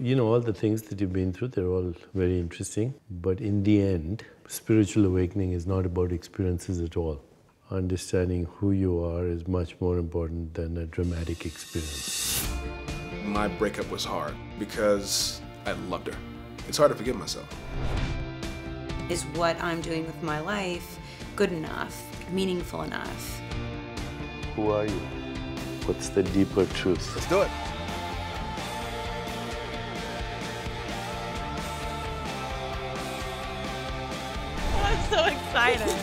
All the things that you've been through, they're all very interesting. But in the end, spiritual awakening is not about experiences at all. Understanding who you are is much more important than a dramatic experience. My breakup was hard because I loved her. It's hard to forgive myself. Is what I'm doing with my life good enough, meaningful enough? Who are you? What's the deeper truth? Let's do it. I'm so excited.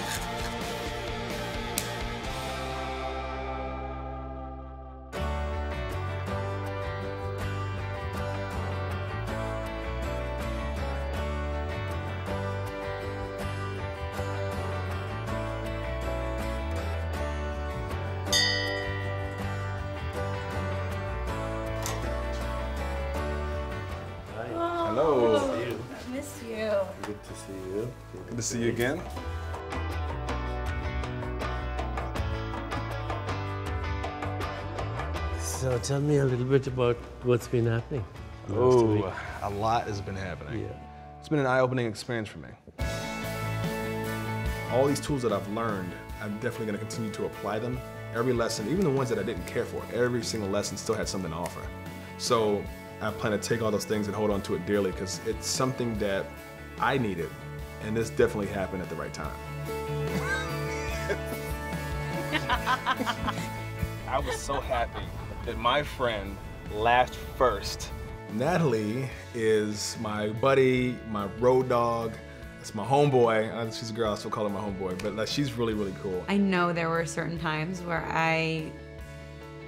Hello. I miss you. Good to see you. Good to see you again. So tell me a little bit about what's been happening. Oh, a lot has been happening. Yeah. It's been an eye-opening experience for me. All these tools that I've learned, I'm definitely going to continue to apply them. Every lesson, even the ones that I didn't care for, every single lesson still had something to offer. So I plan to take all those things and hold on to it dearly because it's something that I needed, and this definitely happened at the right time. I was so happy that my friend laughed first. Natalie is my buddy, my road dog. It's my homeboy. She's a girl, I still call her my homeboy, but she's really, really cool. I know there were certain times where I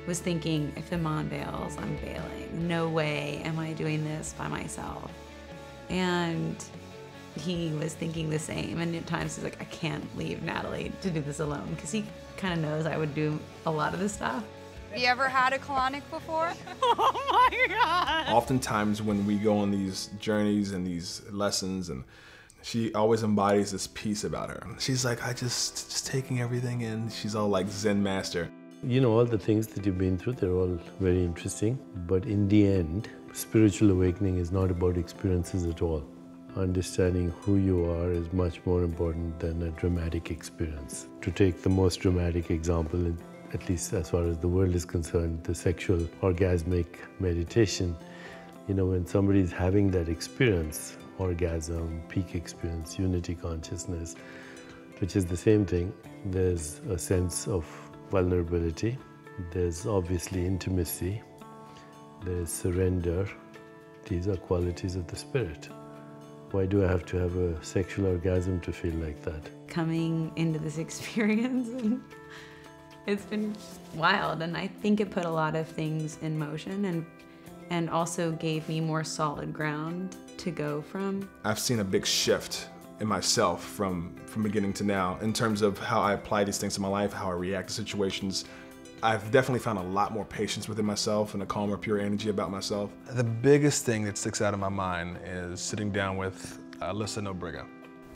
was thinking, if Iman bails, I'm bailing. No way am I doing this by myself. And he was thinking the same. And at times he's like, I can't leave Natalie to do this alone, because he kind of knows I would do a lot of this stuff. Have you ever had a colonic before? Oh my God. Oftentimes when we go on these journeys and these lessons, and she always embodies this peace about her. She's like, I just taking everything in. She's all like Zen master. All the things that you've been through, they're all very interesting. But in the end, spiritual awakening is not about experiences at all. Understanding who you are is much more important than a dramatic experience. To take the most dramatic example, at least as far as the world is concerned, the sexual orgasmic meditation, when somebody's having that experience, orgasm, peak experience, unity consciousness, which is the same thing, there's a sense of vulnerability, there's obviously intimacy, there's surrender. These are qualities of the spirit. Why do I have to have a sexual orgasm to feel like that? Coming into this experience, it's been wild, and I think it put a lot of things in motion and also gave me more solid ground to go from. I've seen a big shift in myself from beginning to now in terms of how I apply these things to my life, how I react to situations. I've definitely found a lot more patience within myself and a calmer, pure energy about myself. The biggest thing that sticks out of my mind is sitting down with Alyssa Nobriga.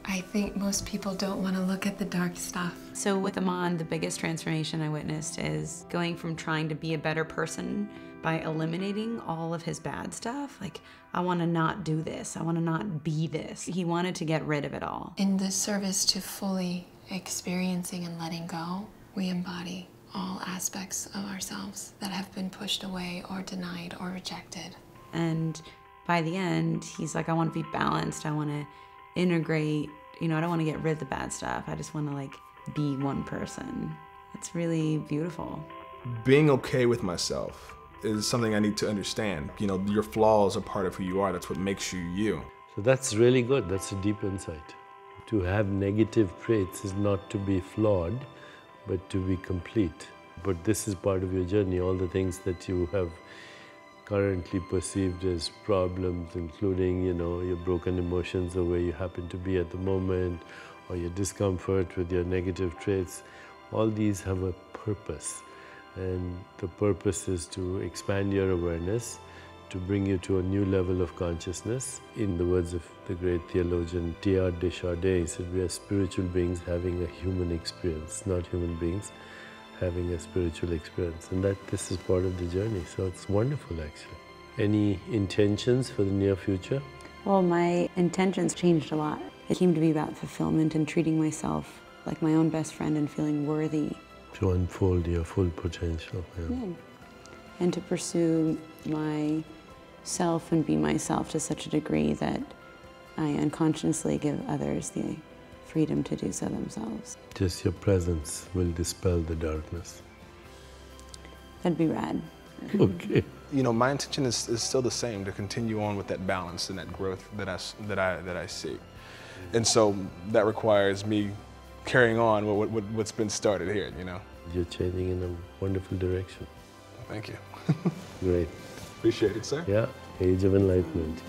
I think most people don't want to look at the dark stuff. So with Iman, the biggest transformation I witnessed is going from trying to be a better person by eliminating all of his bad stuff. Like, I want to not do this. I want to not be this. He wanted to get rid of it all. In the service to fully experiencing and letting go, we embody all aspects of ourselves that have been pushed away or denied or rejected. And by the end, he's like, I want to be balanced. I want to integrate, I don't want to get rid of the bad stuff. I just want to be one person. It's really beautiful. Being okay with myself is something I need to understand. Your flaws are part of who you are. That's what makes you you. So that's really good. That's a deep insight. To have negative traits is not to be flawed, but to be complete. But this is part of your journey. All the things that you have currently perceived as problems, including, your broken emotions or where you happen to be at the moment, or your discomfort with your negative traits, all these have a purpose. And the purpose is to expand your awareness, to bring you to a new level of consciousness. In the words of the great theologian Teilhard de Chardin, he said, we are spiritual beings having a human experience, not human beings having a spiritual experience. And that this is part of the journey. So it's wonderful, actually. Any intentions for the near future? Well, my intentions changed a lot. It came to be about fulfillment and treating myself like my own best friend and feeling worthy. To unfold your full potential. Yeah. Yeah. And to pursue myself and be myself to such a degree that I unconsciously give others the freedom to do so themselves. Just your presence will dispel the darkness. That'd be rad. Okay. You know, my intention is still the same, to continue on with that balance and that growth that I see. And so that requires me carrying on what's been started here, you know. You're changing in a wonderful direction. Thank you. Great. Appreciate it, sir. Yeah, age of enlightenment.